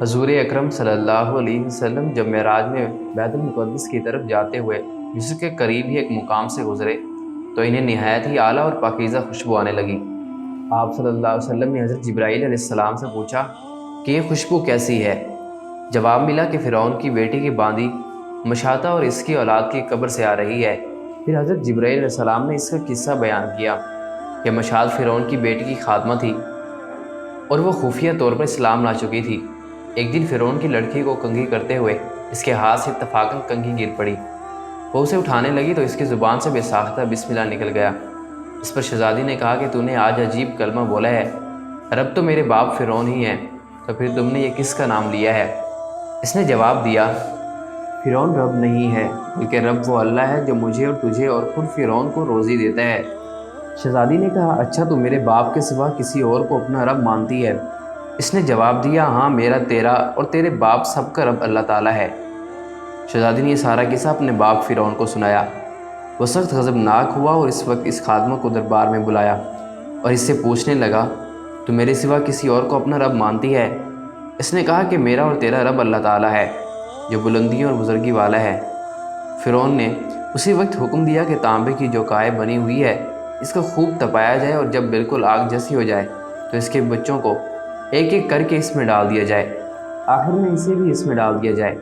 حضور اکرم صلی اللہ علیہ وسلم جب معراج میں بیت المقدس کی طرف جاتے ہوئے یوسف کے قریب ہی ایک مقام سے گزرے تو انہیں نہایت ہی اعلیٰ اور پاکیزہ خوشبو آنے لگی۔ آپ صلی اللہ علیہ وسلم نے حضرت جبرائیل علیہ السلام سے پوچھا کہ یہ خوشبو کیسی ہے؟ جواب ملا کہ فرعون کی بیٹی کی باندی مشاطہ اور اس کی اولاد کی قبر سے آ رہی ہے۔ پھر حضرت جبرائیل علیہ السلام نے اس کا قصہ بیان کیا کہ مشاط فرعون کی بیٹی کی خادمہ تھی اور وہ خفیہ طور پر اسلام لا چکی تھی۔ ایک دن فرعون کی لڑکی کو کنگھی کرتے ہوئے اس کے ہاتھ سے اتفاقاً کنگھی گر پڑی۔ وہ اسے اٹھانے لگی تو اس کی زبان سے بے ساختہ بسم اللہ نکل گیا۔ اس پر شہزادی نے کہا کہ تو نے آج عجیب کلمہ بولا ہے، رب تو میرے باپ فرعون ہی ہیں، تو پھر تم نے یہ کس کا نام لیا ہے؟ اس نے جواب دیا، فرعون رب نہیں ہے بلکہ رب وہ اللہ ہے جو مجھے اور تجھے اور خود فرعون کو روزی دیتا ہے۔ شہزادی نے کہا، اچھا تو میرے باپ کے سوا کسی اور کو اپنا رب مانتی ہے؟ اس نے جواب دیا، ہاں میرا، تیرا اور تیرے باپ سب کا رب اللہ تعالیٰ ہے۔ شہزادی نے یہ سارا قصہ اپنے باپ فرعون کو سنایا۔ وہ سخت غضبناک ہوا اور اس وقت اس خادمہ کو دربار میں بلایا اور اس سے پوچھنے لگا، تو میرے سوا کسی اور کو اپنا رب مانتی ہے؟ اس نے کہا کہ میرا اور تیرا رب اللہ تعالیٰ ہے جو بلندیوں اور بزرگی والا ہے۔ فرعون نے اسی وقت حکم دیا کہ تانبے کی جو قائے بنی ہوئی ہے اس کو خوب تپایا جائے اور جب بالکل آگ جیسی ہو جائے تو اس کے بچوں کو ایک ایک کر کے اس میں ڈال دیا جائے، آخر میں اسے بھی اس میں ڈال دیا جائے۔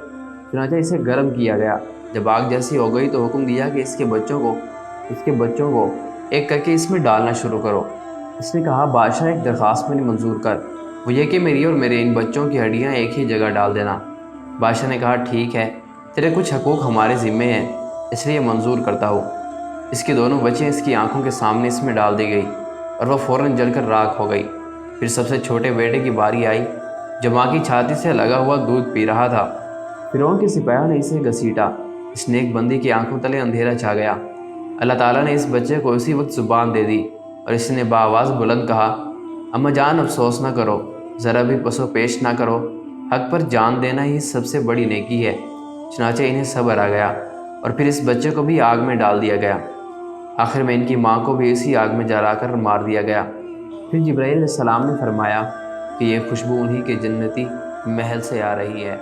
چنانچہ اسے گرم کیا گیا۔ جب آگ جیسی ہو گئی تو حکم دیا کہ اس کے بچوں کو ایک کر کے اس میں ڈالنا شروع کرو۔ اس نے کہا، بادشاہ ایک درخواست میں نے منظور کر، وہ یہ کہ میری اور میرے ان بچوں کی ہڈیاں ایک ہی جگہ ڈال دینا۔ بادشاہ نے کہا، ٹھیک ہے، تیرے کچھ حقوق ہمارے ذمے ہیں اس لیے منظور کرتا ہوں۔ اس کی دونوں بچیں اس کی آنکھوں کے سامنے اس میں ڈال دی گئی اور وہ فوراً جل کر راکھ ہو گئی۔ پھر سب سے چھوٹے بیٹے کی باری آئی جو ماں کی چھاتی سے لگا ہوا دودھ پی رہا تھا۔ فرعون کے سپاہیوں نے اسے گھسیٹا۔ اس نیک بندی کی آنکھوں تلے اندھیرا چھا گیا۔ اللہ تعالیٰ نے اس بچے کو اسی وقت زبان دے دی اور اس نے بآواز بلند کہا، اماں جان افسوس نہ کرو، ذرا بھی پس و پیش نہ کرو، حق پر جان دینا ہی سب سے بڑی نیکی ہے۔ چنانچہ انہیں صبر آ گیا اور پھر اس بچے کو بھی آگ میں ڈال دیا گیا۔ آخر میں ان کی ماں کو بھی اسی آگ میں جلا کر مار دیا گیا۔ پھر جبرائیل علیہ السلام نے فرمایا کہ یہ خوشبو انہی کے جنتی محل سے آ رہی ہے۔